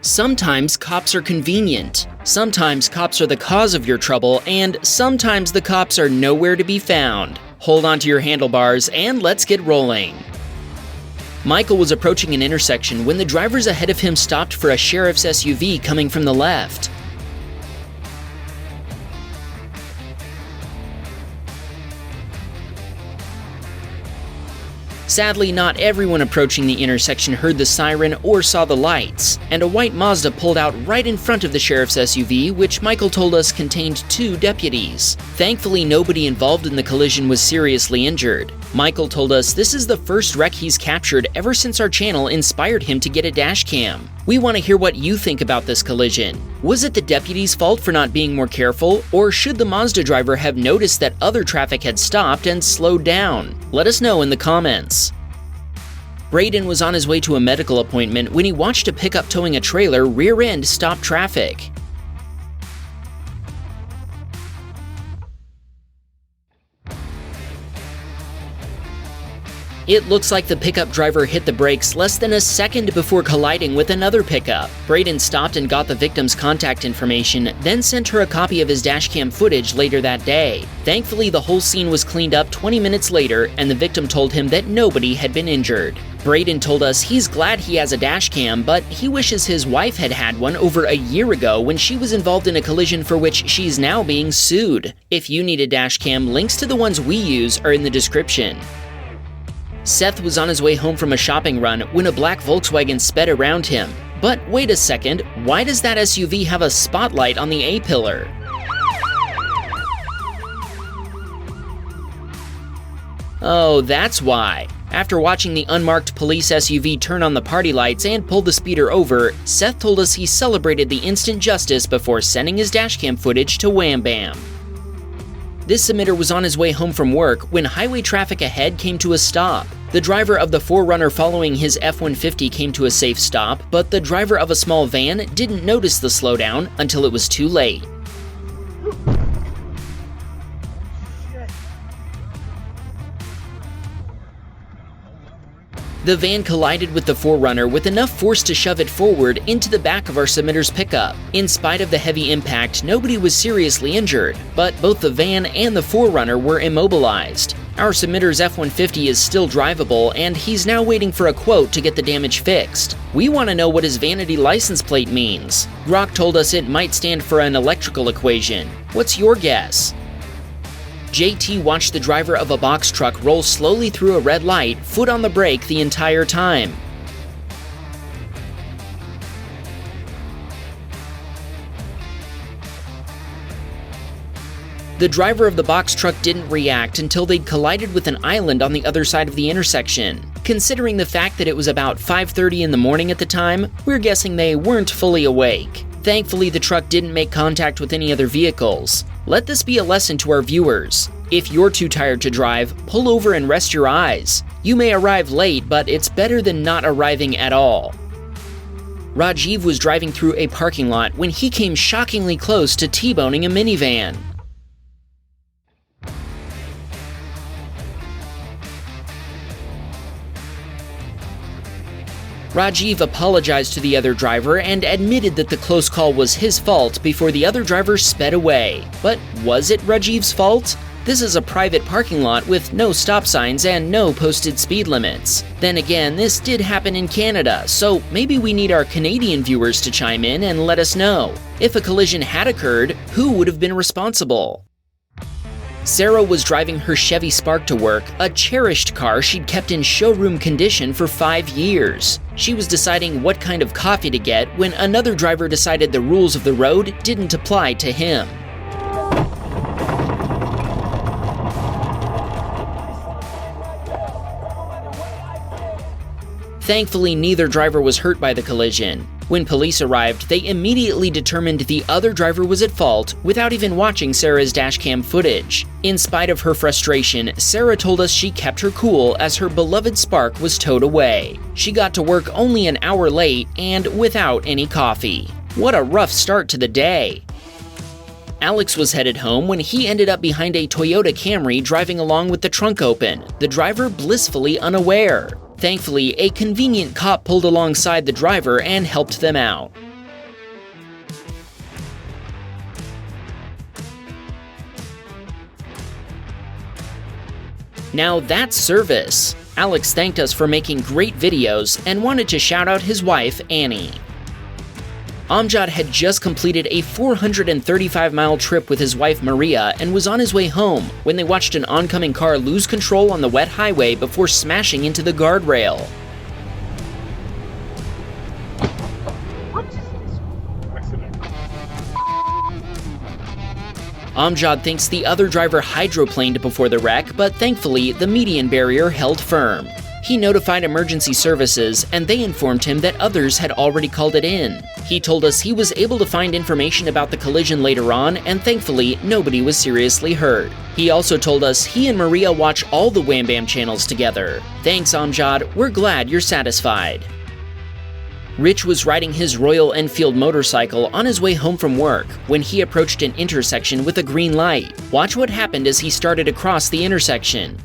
Sometimes cops are convenient, sometimes cops are the cause of your trouble, and sometimes the cops are nowhere to be found. Hold on to your handlebars and let's get rolling. Michael was approaching an intersection when the drivers ahead of him stopped for a sheriff's SUV coming from the left. Sadly, not everyone approaching the intersection heard the siren or saw the lights, and a white Mazda pulled out right in front of the sheriff's SUV, which Michael told us contained 2 deputies. Thankfully, nobody involved in the collision was seriously injured. Michael told us this is the first wreck he's captured ever since our channel inspired him to get a dash cam. We want to hear what you think about this collision. Was it the deputy's fault for not being more careful, or should the Mazda driver have noticed that other traffic had stopped and slowed down? Let us know in the comments. Braden was on his way to a medical appointment when he watched a pickup towing a trailer rear-end stop traffic. It looks like the pickup driver hit the brakes less than a second before colliding with another pickup. Braden stopped and got the victim's contact information, then sent her a copy of his dashcam footage later that day. Thankfully, the whole scene was cleaned up 20 minutes later, and the victim told him that nobody had been injured. Braden told us he's glad he has a dashcam, but he wishes his wife had had one over a year ago when she was involved in a collision for which she's now being sued. If you need a dashcam, links to the ones we use are in the description. Seth was on his way home from a shopping run when a black Volkswagen sped around him. But wait a second, why does that SUV have a spotlight on the A-pillar? Oh, that's why. After watching the unmarked police SUV turn on the party lights and pull the speeder over, Seth told us he celebrated the instant justice before sending his dashcam footage to Wham Bam. This submitter was on his way home from work when highway traffic ahead came to a stop. The driver of the 4Runner following his F-150 came to a safe stop, but the driver of a small van didn't notice the slowdown until it was too late. The van collided with the 4Runner with enough force to shove it forward into the back of our submitter's pickup. In spite of the heavy impact, nobody was seriously injured, but both the van and the 4Runner were immobilized. Our submitter's F-150 is still drivable, and he's now waiting for a quote to get the damage fixed. We want to know what his vanity license plate means. Grok told us it might stand for an electrical equation. What's your guess? JT watched the driver of a box truck roll slowly through a red light, foot on the brake the entire time. The driver of the box truck didn't react until they'd collided with an island on the other side of the intersection. Considering the fact that it was about 5:30 in the morning at the time, we're guessing they weren't fully awake. Thankfully, the truck didn't make contact with any other vehicles. Let this be a lesson to our viewers. If you're too tired to drive, pull over and rest your eyes. You may arrive late, but it's better than not arriving at all. Rajiv was driving through a parking lot when he came shockingly close to T-boning a minivan. Rajiv apologized to the other driver and admitted that the close call was his fault before the other driver sped away. But was it Rajiv's fault? This is a private parking lot with no stop signs and no posted speed limits. Then again, this did happen in Canada, so maybe we need our Canadian viewers to chime in and let us know. If a collision had occurred, who would have been responsible? Sarah was driving her Chevy Spark to work, a cherished car she'd kept in showroom condition for 5 years. She was deciding what kind of coffee to get when another driver decided the rules of the road didn't apply to him. Thankfully, neither driver was hurt by the collision. When police arrived, they immediately determined the other driver was at fault without even watching Sarah's dashcam footage. In spite of her frustration, Sarah told us she kept her cool as her beloved Spark was towed away. She got to work only an hour late and without any coffee. What a rough start to the day. Alex was headed home when he ended up behind a Toyota Camry driving along with the trunk open, the driver blissfully unaware. Thankfully, a convenient cop pulled alongside the driver and helped them out. Now that's service. Alex thanked us for making great videos and wanted to shout out his wife, Annie. Amjad had just completed a 435-mile trip with his wife Maria and was on his way home when they watched an oncoming car lose control on the wet highway before smashing into the guardrail. Amjad thinks the other driver hydroplaned before the wreck, but thankfully the median barrier held firm. He notified emergency services, and they informed him that others had already called it in. He told us he was able to find information about the collision later on, and thankfully, nobody was seriously hurt. He also told us he and Maria watch all the Wham Bam channels together. Thanks, Amjad. We're glad you're satisfied. Rich was riding his Royal Enfield motorcycle on his way home from work when he approached an intersection with a green light. Watch what happened as he started across the intersection.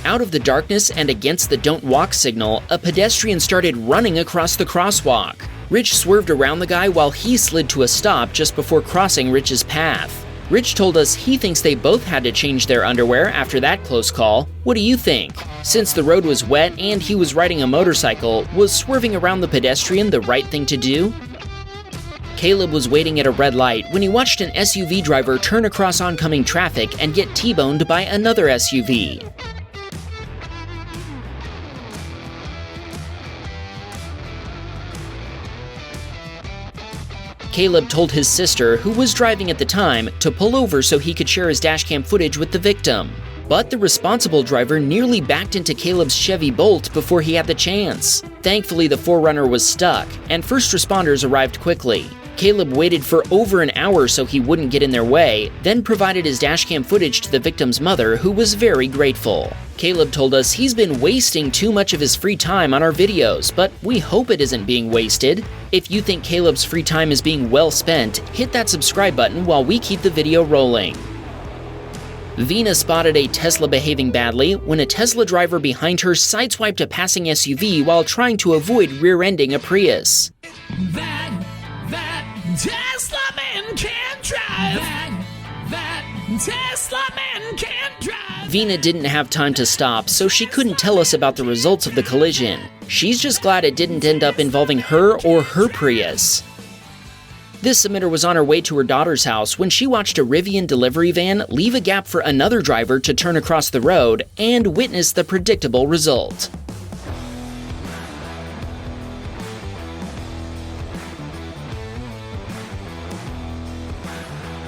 Out of the darkness and against the don't walk signal, a pedestrian started running across the crosswalk. Rich swerved around the guy while he slid to a stop just before crossing Rich's path. Rich told us he thinks they both had to change their underwear after that close call. What do you think? Since the road was wet and he was riding a motorcycle, was swerving around the pedestrian the right thing to do? Caleb was waiting at a red light when he watched an SUV driver turn across oncoming traffic and get T-boned by another SUV. Caleb told his sister, who was driving at the time, to pull over so he could share his dashcam footage with the victim. But the responsible driver nearly backed into Caleb's Chevy Bolt before he had the chance. Thankfully, the 4Runner was stuck, and first responders arrived quickly. Caleb waited for over an hour so he wouldn't get in their way, then provided his dashcam footage to the victim's mother, who was very grateful. Caleb told us he's been wasting too much of his free time on our videos, but we hope it isn't being wasted. If you think Caleb's free time is being well spent, hit that subscribe button while we keep the video rolling. Vina spotted a Tesla behaving badly when a Tesla driver behind her sideswiped a passing SUV while trying to avoid rear-ending a Prius. That Tesla man can't drive. That Tesla man can't drive. Vina didn't have time to stop, so she couldn't tell us about the results of the collision. She's just glad it didn't end up involving her or her Prius. This submitter was on her way to her daughter's house when she watched a Rivian delivery van leave a gap for another driver to turn across the road and witness the predictable result.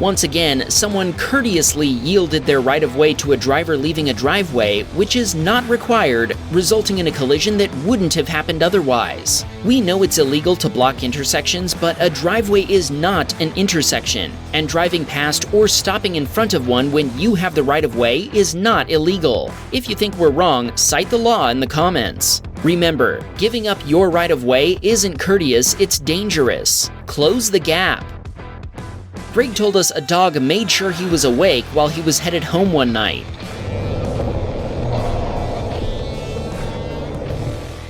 Once again, someone courteously yielded their right-of-way to a driver leaving a driveway, which is not required, resulting in a collision that wouldn't have happened otherwise. We know it's illegal to block intersections, but a driveway is not an intersection, and driving past or stopping in front of one when you have the right-of-way is not illegal. If you think we're wrong, cite the law in the comments. Remember, giving up your right-of-way isn't courteous, it's dangerous. Close the gap. Greg told us a dog made sure he was awake while he was headed home one night.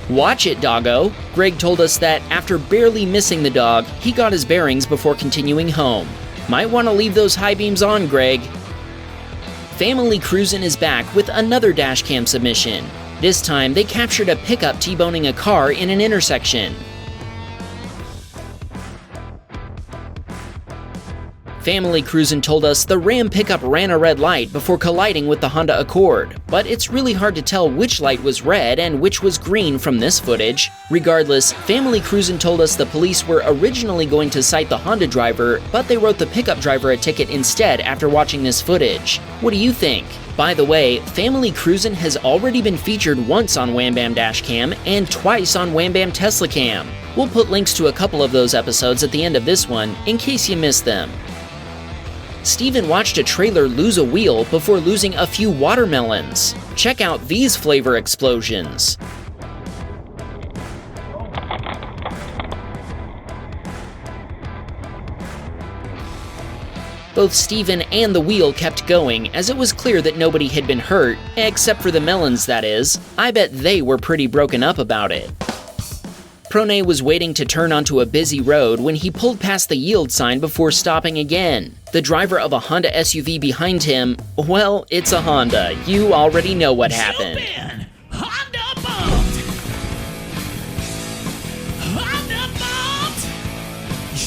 Watch it, doggo. Greg told us that after barely missing the dog, he got his bearings before continuing home. Might want to leave those high beams on, Greg. Family Cruisin' is back with another dashcam submission. This time, they captured a pickup T-boning a car in an intersection. Family Cruisin' told us the Ram pickup ran a red light before colliding with the Honda Accord, but it's really hard to tell which light was red and which was green from this footage. Regardless, Family Cruisin' told us the police were originally going to cite the Honda driver, but they wrote the pickup driver a ticket instead after watching this footage. What do you think? By the way, Family Cruisin' has already been featured once on Wham Bam Dashcam and twice on Wham Bam Tesla Cam. We'll put links to a couple of those episodes at the end of this one, in case you missed them. Steven watched a trailer lose a wheel before losing a few watermelons. Check out these flavor explosions. Both Steven and the wheel kept going, as it was clear that nobody had been hurt, except for the melons, that is. I bet they were pretty broken up about it. Prone was waiting to turn onto a busy road when he pulled past the yield sign before stopping again. The driver of a Honda SUV behind him, well, it's a Honda. You already know what happened. Honda bumped! Honda bumped!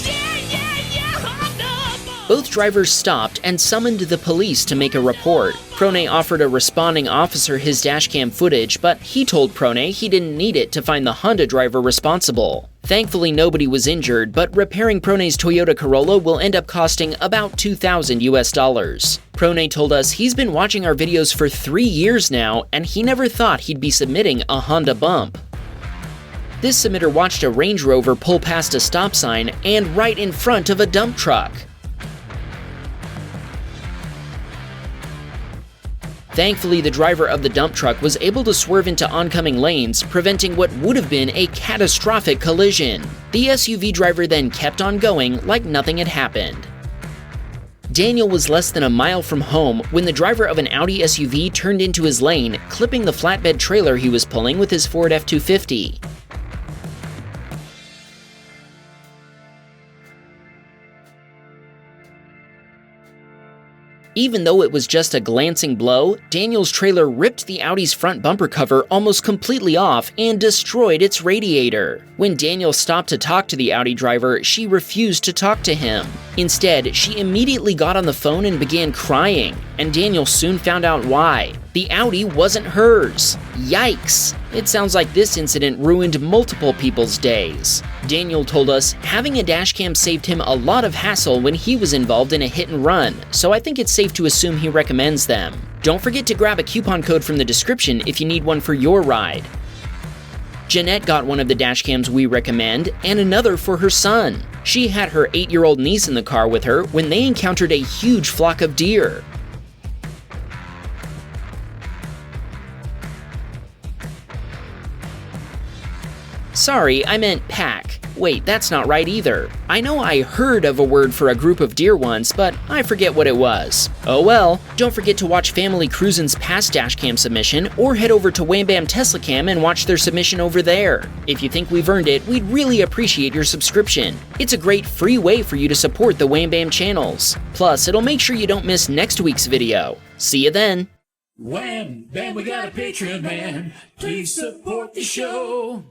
Yeah, Honda bumped! Both drivers stopped and summoned the police to make a report. Prone offered a responding officer his dashcam footage, but he told Prone he didn't need it to find the Honda driver responsible. Thankfully, nobody was injured, but repairing Prone's Toyota Corolla will end up costing about $2,000 US. Prone told us he's been watching our videos for 3 years now, and he never thought he'd be submitting a Honda bump. This submitter watched a Range Rover pull past a stop sign and right in front of a dump truck. Thankfully, the driver of the dump truck was able to swerve into oncoming lanes, preventing what would have been a catastrophic collision. The SUV driver then kept on going like nothing had happened. Daniel was less than a mile from home when the driver of an Audi SUV turned into his lane, clipping the flatbed trailer he was pulling with his Ford F-250. Even though it was just a glancing blow, Daniel's trailer ripped the Audi's front bumper cover almost completely off and destroyed its radiator. When Daniel stopped to talk to the Audi driver, she refused to talk to him. Instead, she immediately got on the phone and began crying, and Daniel soon found out why. The Audi wasn't hers. Yikes! It sounds like this incident ruined multiple people's days. Daniel told us having a dashcam saved him a lot of hassle when he was involved in a hit and run, so I think it's safe to assume he recommends them. Don't forget to grab a coupon code from the description if you need one for your ride. Jeanette got one of the dashcams we recommend, and another for her son. She had her 8-year-old niece in the car with her when they encountered a huge flock of deer. Sorry, I meant pack. Wait, that's not right either. I know I heard of a word for a group of deer once, but I forget what it was. Oh well. Don't forget to watch Family Cruisin's past dashcam submission, or head over to Wham Bam Tesla Cam and watch their submission over there. If you think we've earned it, we'd really appreciate your subscription. It's a great free way for you to support the Wham Bam channels. Plus, it'll make sure you don't miss next week's video. See you then. Wham, bam, we got a Patreon, man. Please support the show.